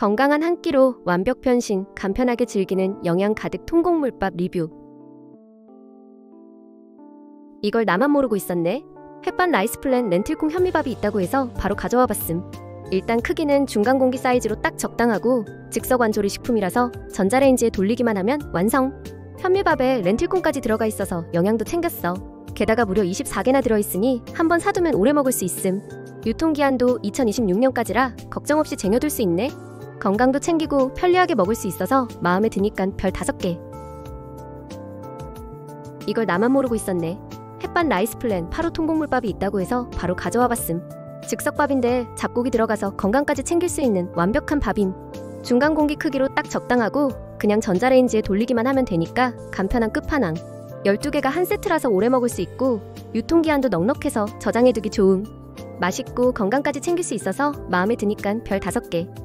건강한 한 끼로 완벽 변신, 간편하게 즐기는 영양 가득 통곡물밥 리뷰. 이걸 나만 모르고 있었네. 햇반 라이스플랜 렌틸콩 현미밥이 있다고 해서 바로 가져와 봤음. 일단 크기는 중간 공기 사이즈로 딱 적당하고 즉석 완조리 식품이라서 전자레인지에 돌리기만 하면 완성. 현미밥에 렌틸콩까지 들어가 있어서 영양도 챙겼어. 게다가 무려 24개나 들어있으니 한번 사두면 오래 먹을 수 있음. 유통기한도 2026년까지라 걱정 없이 쟁여둘 수 있네. 건강도 챙기고 편리하게 먹을 수 있어서 마음에 드니깐 별 5개. 이걸 나만 모르고 있었네. 햇반 라이스플랜 8호 통곡물밥이 있다고 해서 바로 가져와 봤음. 즉석밥인데 잡곡이 들어가서 건강까지 챙길 수 있는 완벽한 밥임. 중간 공기 크기로 딱 적당하고 그냥 전자레인지에 돌리기만 하면 되니까 간편한 끝판왕. 12개가 한 세트라서 오래 먹을 수 있고 유통기한도 넉넉해서 저장해두기 좋음. 맛있고 건강까지 챙길 수 있어서 마음에 드니깐 별 5개.